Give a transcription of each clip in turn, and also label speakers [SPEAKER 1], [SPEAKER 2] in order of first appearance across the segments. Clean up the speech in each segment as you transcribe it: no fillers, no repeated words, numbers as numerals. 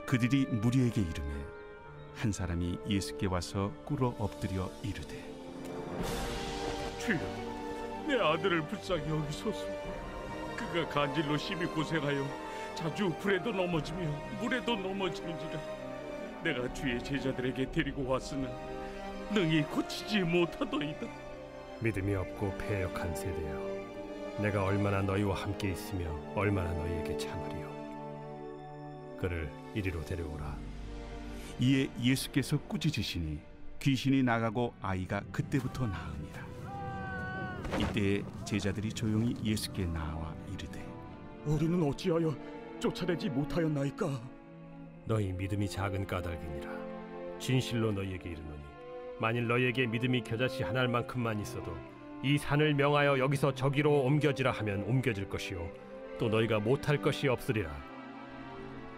[SPEAKER 1] 그들이 무리에게 이르매 한 사람이 예수께 와서 꿇어 엎드려 이르되
[SPEAKER 2] 주여, 내 아들을 불쌍히 여기소서. 그가 간질로 심히 고생하여 자주 불에도 넘어지며 물에도 넘어지는지라. 내가 주의 제자들에게 데리고 왔으나 능히 고치지 못하더이다.
[SPEAKER 3] 믿음이 없고 패역한 세대여, 내가 얼마나 너희와 함께 있으며 얼마나 너희에게 참으리요. 그를 이리로 데려오라.
[SPEAKER 1] 이에 예수께서 꾸짖으시니 귀신이 나가고 아이가 그때부터 나으니라. 이때에 제자들이 조용히 예수께 나와 이르되
[SPEAKER 4] 우리는 어찌하여 쫓아내지 못하였나이까?
[SPEAKER 3] 너희 믿음이 작은 까닭이니라. 진실로 너희에게 이르노니 만일 너희에게 믿음이 겨자씨 한 알만큼만 있어도 이 산을 명하여 여기서 저기로 옮겨지라 하면 옮겨질 것이요 또 너희가 못할 것이 없으리라.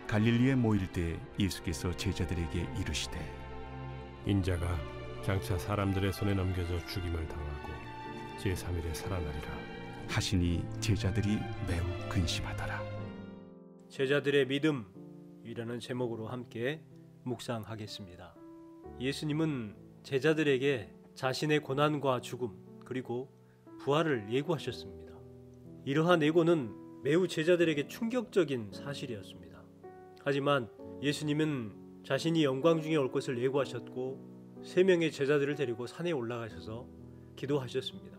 [SPEAKER 1] 갈릴리에 모일 때 예수께서 제자들에게 이르시되
[SPEAKER 3] 인자가 장차 사람들의 손에 넘겨져 죽임을 당하고 제3일에 살아나리라
[SPEAKER 1] 하시니 제자들이 매우 근심하더라.
[SPEAKER 5] 제자들의 믿음이라는 제목으로 함께 묵상하겠습니다. 예수님은 제자들에게 자신의 고난과 죽음 그리고 부활을 예고하셨습니다. 이러한 예고는 매우 제자들에게 충격적인 사실이었습니다. 하지만 예수님은 자신이 영광 중에 올 것을 예고하셨고 3명의 제자들을 데리고 산에 올라가셔서 기도하셨습니다.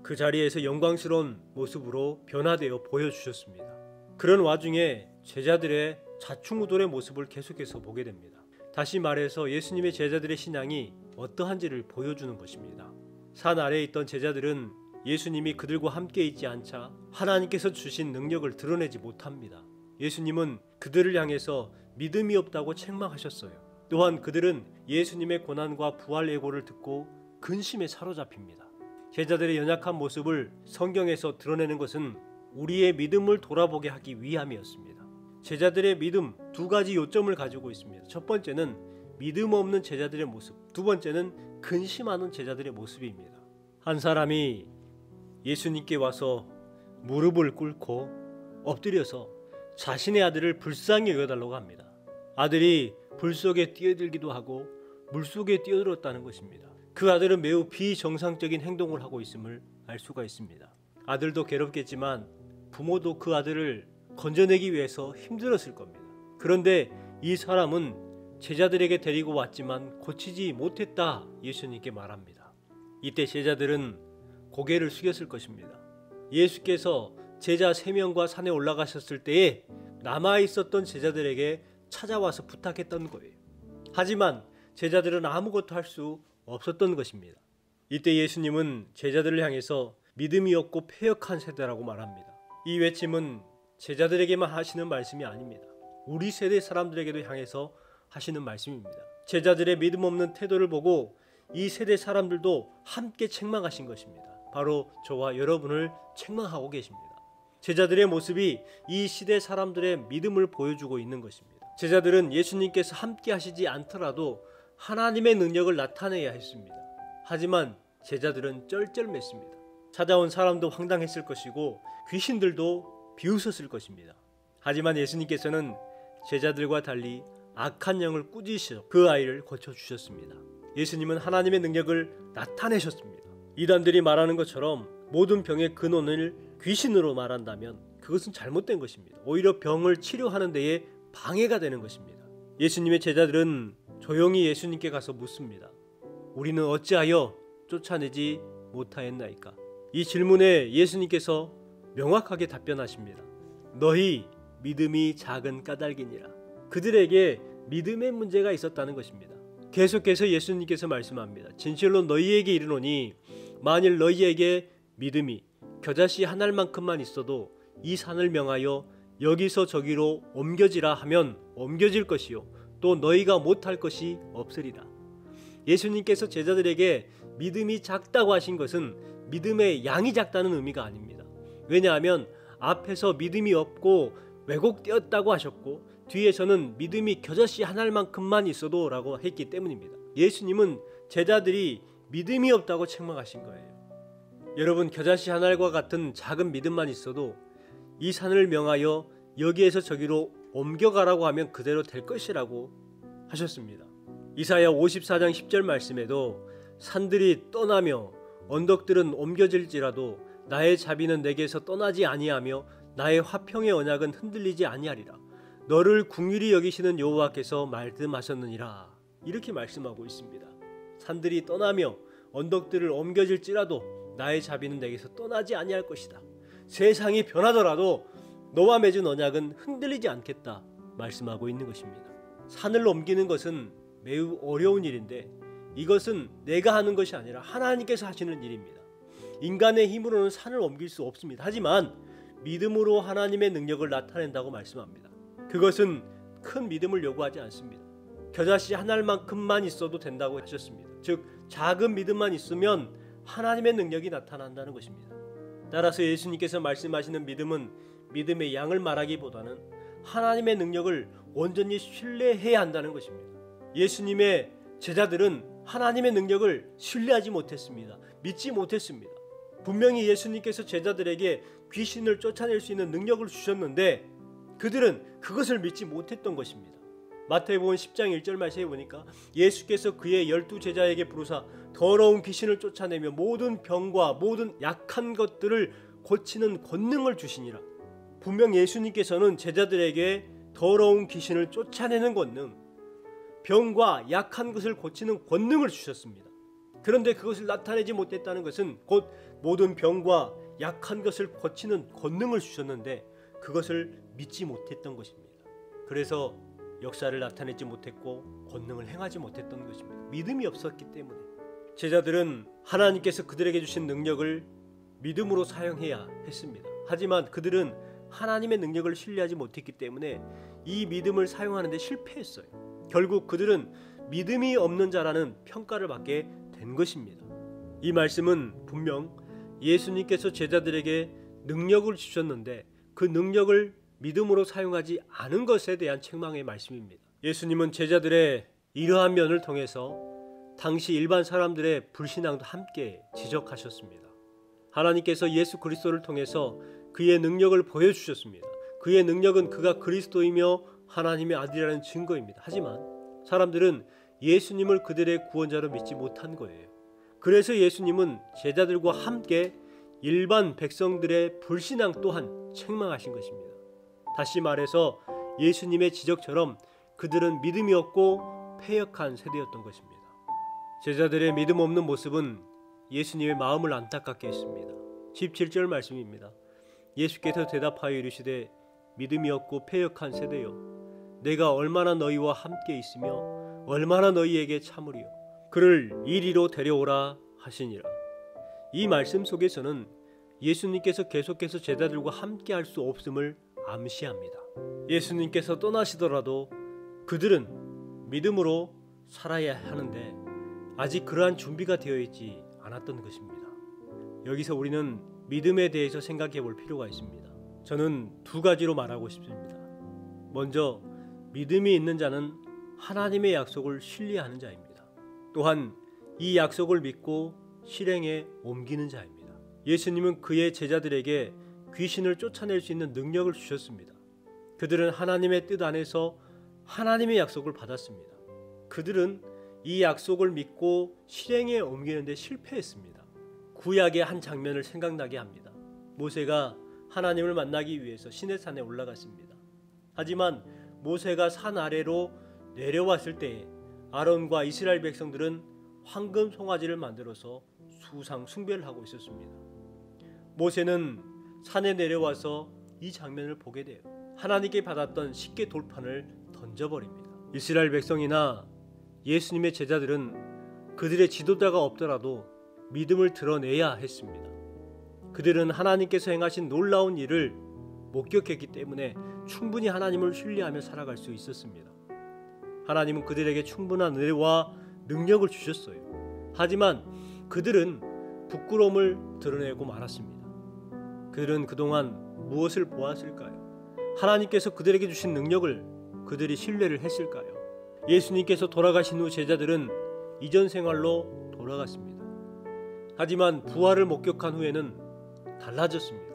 [SPEAKER 5] 그 자리에서 영광스러운 모습으로 변화되어 보여주셨습니다. 그런 와중에 제자들의 좌충우돌의 모습을 계속해서 보게 됩니다. 다시 말해서 예수님의 제자들의 신앙이 어떠한지를 보여주는 것입니다. 산 아래에 있던 제자들은 예수님이 그들과 함께 있지 않자 하나님께서 주신 능력을 드러내지 못합니다. 예수님은 그들을 향해서 믿음이 없다고 책망하셨어요. 또한 그들은 예수님의 고난과 부활 예고를 듣고 근심에 사로잡힙니다. 제자들의 연약한 모습을 성경에서 드러내는 것은 우리의 믿음을 돌아보게 하기 위함이었습니다. 제자들의 믿음 2가지 요점을 가지고 있습니다. 첫 번째는 믿음 없는 제자들의 모습, 두 번째는 근심하는 제자들의 모습입니다. 한 사람이 예수님께 와서 무릎을 꿇고 엎드려서 자신의 아들을 불쌍히 여겨달라고 합니다. 아들이 불 속에 뛰어들기도 하고 물 속에 뛰어들었다는 것입니다. 그 아들은 매우 비정상적인 행동을 하고 있음을 알 수가 있습니다. 아들도 괴롭겠지만 부모도 그 아들을 건져내기 위해서 힘들었을 겁니다. 그런데 이 사람은 제자들에게 데리고 왔지만 고치지 못했다 예수님께 말합니다. 이때 제자들은 고개를 숙였을 것입니다. 예수께서 제자 3명과 산에 올라가셨을 때에 남아있었던 제자들에게 찾아와서 부탁했던 거예요. 하지만 제자들은 아무것도 할 수 없었던 것입니다. 이때 예수님은 제자들을 향해서 믿음이 없고 패역한 세대라고 말합니다. 이 외침은 제자들에게만 하시는 말씀이 아닙니다. 우리 세대 사람들에게도 향해서 하시는 말씀입니다. 제자들의 믿음 없는 태도를 보고 이 세대 사람들도 함께 책망하신 것입니다. 바로 저와 여러분을 책망하고 계십니다. 제자들의 모습이 이 시대 사람들의 믿음을 보여주고 있는 것입니다. 제자들은 예수님께서 함께 하시지 않더라도 하나님의 능력을 나타내야 했습니다. 하지만 제자들은 쩔쩔맸습니다. 찾아온 사람도 황당했을 것이고 귀신들도 비웃었을 것입니다. 하지만 예수님께서는 제자들과 달리 악한 영을 꾸짖으셔 그 아이를 고쳐주셨습니다. 예수님은 하나님의 능력을 나타내셨습니다. 이단들이 말하는 것처럼 모든 병의 근원을 귀신으로 말한다면 그것은 잘못된 것입니다. 오히려 병을 치료하는 데에 방해가 되는 것입니다. 예수님의 제자들은 조용히 예수님께 가서 묻습니다. 우리는 어찌하여 쫓아내지 못하였나이까? 이 질문에 예수님께서 명확하게 답변하십니다. 너희 믿음이 작은 까닭이니라. 그들에게 믿음의 문제가 있었다는 것입니다. 계속해서 예수님께서 말씀합니다. 진실로 너희에게 이르노니 만일 너희에게 믿음이 겨자씨 한 알만큼만 있어도 이 산을 명하여 여기서 저기로 옮겨지라 하면 옮겨질 것이요 또 너희가 못할 것이 없으리라. 예수님께서 제자들에게 믿음이 작다고 하신 것은 믿음의 양이 작다는 의미가 아닙니다. 왜냐하면 앞에서 믿음이 없고 왜곡되었다고 하셨고 뒤에서는 믿음이 겨자씨 한 알만큼만 있어도 라고 했기 때문입니다. 예수님은 제자들이 믿음이 없다고 책망하신 거예요. 여러분, 겨자씨 한 알과 같은 작은 믿음만 있어도 이 산을 명하여 여기에서 저기로 옮겨가라고 하면 그대로 될 것이라고 하셨습니다. 이사야 54장 10절 말씀에도 산들이 떠나며 언덕들은 옮겨질지라도 나의 자비는 내게서 떠나지 아니하며 나의 화평의 언약은 흔들리지 아니하리라. 너를 긍휼히 여기시는 여호와께서 말씀하셨느니라. 이렇게 말씀하고 있습니다. 산들이 떠나며 언덕들을 옮겨질지라도 나의 자비는 내게서 떠나지 아니할 것이다. 세상이 변하더라도 너와 맺은 언약은 흔들리지 않겠다 말씀하고 있는 것입니다. 산을 옮기는 것은 매우 어려운 일인데 이것은 내가 하는 것이 아니라 하나님께서 하시는 일입니다. 인간의 힘으로는 산을 옮길 수 없습니다. 하지만 믿음으로 하나님의 능력을 나타낸다고 말씀합니다. 그것은 큰 믿음을 요구하지 않습니다. 겨자씨 한 알만큼만 있어도 된다고 하셨습니다. 즉 작은 믿음만 있으면 하나님의 능력이 나타난다는 것입니다. 따라서 예수님께서 말씀하시는 믿음은 믿음의 양을 말하기보다는 하나님의 능력을 온전히 신뢰해야 한다는 것입니다. 예수님의 제자들은 하나님의 능력을 신뢰하지 못했습니다. 믿지 못했습니다. 분명히 예수님께서 제자들에게 귀신을 쫓아낼 수 있는 능력을 주셨는데 그들은 그것을 믿지 못했던 것입니다. 마태복음 10장 1절 말씀에 보니까 예수께서 그의 12제자에게 부르사 더러운 귀신을 쫓아내며 모든 병과 모든 약한 것들을 고치는 권능을 주시니라. 분명 예수님께서는 제자들에게 더러운 귀신을 쫓아내는 권능, 병과 약한 것을 고치는 권능을 주셨습니다. 그런데 그것을 나타내지 못했다는 것은 곧 모든 병과 약한 것을 고치는 권능을 주셨는데 그것을 믿지 못했던 것입니다. 그래서 역사를 나타내지 못했고 권능을 행하지 못했던 것입니다. 믿음이 없었기 때문에. 제자들은 하나님께서 그들에게 주신 능력을 믿음으로 사용해야 했습니다. 하지만 그들은 하나님의 능력을 신뢰하지 못했기 때문에 이 믿음을 사용하는 데 실패했어요. 결국 그들은 믿음이 없는 자라는 평가를 받게 된 것입니다. 이 말씀은 분명 예수님께서 제자들에게 능력을 주셨는데 그 능력을 믿음으로 사용하지 않은 것에 대한 책망의 말씀입니다. 예수님은 제자들의 이러한 면을 통해서 당시 일반 사람들의 불신앙도 함께 지적하셨습니다. 하나님께서 예수 그리스도를 통해서 그의 능력을 보여주셨습니다. 그의 능력은 그가 그리스도이며 하나님의 아들이라는 증거입니다. 하지만 사람들은 예수님을 그들의 구원자로 믿지 못한 거예요. 그래서 예수님은 제자들과 함께 일반 백성들의 불신앙 또한 책망하신 것입니다. 다시 말해서 예수님의 지적처럼 그들은 믿음이 없고 패역한 세대였던 것입니다. 제자들의 믿음 없는 모습은 예수님의 마음을 안타깝게 했습니다. 17절 말씀입니다. 예수께서 대답하여 이르시되 믿음이 없고 패역한 세대여 내가 얼마나 너희와 함께 있으며 얼마나 너희에게 참으리요 그를 이리로 데려오라 하시니라. 이 말씀 속에서는 예수님께서 계속해서 제자들과 함께 할 수 없음을 암시합니다. 예수님께서 떠나시더라도 그들은 믿음으로 살아야 하는데 아직 그러한 준비가 되어 있지 않았던 것입니다. 여기서 우리는 믿음에 대해서 생각해 볼 필요가 있습니다. 저는 두 가지로 말하고 싶습니다. 먼저 믿음이 있는 자는 하나님의 약속을 신뢰하는 자입니다. 또한 이 약속을 믿고 실행에 옮기는 자입니다. 예수님은 그의 제자들에게 귀신을 쫓아낼 수 있는 능력을 주셨습니다. 그들은 하나님의 뜻 안에서 하나님의 약속을 받았습니다. 그들은 이 약속을 믿고 실행에 옮기는 데 실패했습니다. 구약의 한 장면을 생각나게 합니다. 모세가 하나님을 만나기 위해서 시내산에 올라갔습니다. 하지만 모세가 산 아래로 내려왔을 때에 아론과 이스라엘 백성들은 황금 송아지를 만들어서 수상 숭배를 하고 있었습니다. 모세는 산에 내려와서 이 장면을 보게 돼요. 하나님께 받았던 십계 돌판을 던져버립니다. 이스라엘 백성이나 예수님의 제자들은 그들의 지도자가 없더라도 믿음을 드러내야 했습니다. 그들은 하나님께서 행하신 놀라운 일을 목격했기 때문에 충분히 하나님을 신뢰하며 살아갈 수 있었습니다. 하나님은 그들에게 충분한 은혜와 능력을 주셨어요. 하지만 그들은 부끄러움을 드러내고 말았습니다. 그들은 그동안 무엇을 보았을까요? 하나님께서 그들에게 주신 능력을 그들이 신뢰를 했을까요? 예수님께서 돌아가신 후 제자들은 이전 생활로 돌아갔습니다. 하지만 부활을 목격한 후에는 달라졌습니다.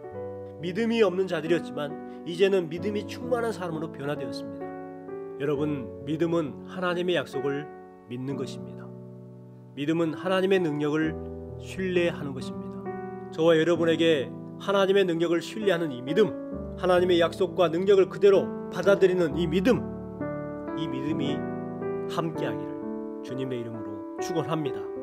[SPEAKER 5] 믿음이 없는 자들이었지만 이제는 믿음이 충만한 사람으로 변화되었습니다. 여러분, 믿음은 하나님의 약속을 믿는 것입니다. 믿음은 하나님의 능력을 신뢰하는 것입니다. 저와 여러분에게 하나님의 능력을 신뢰하는 이 믿음, 하나님의 약속과 능력을 그대로 받아들이는 이 믿음이 함께하기를 주님의 이름으로 축원합니다.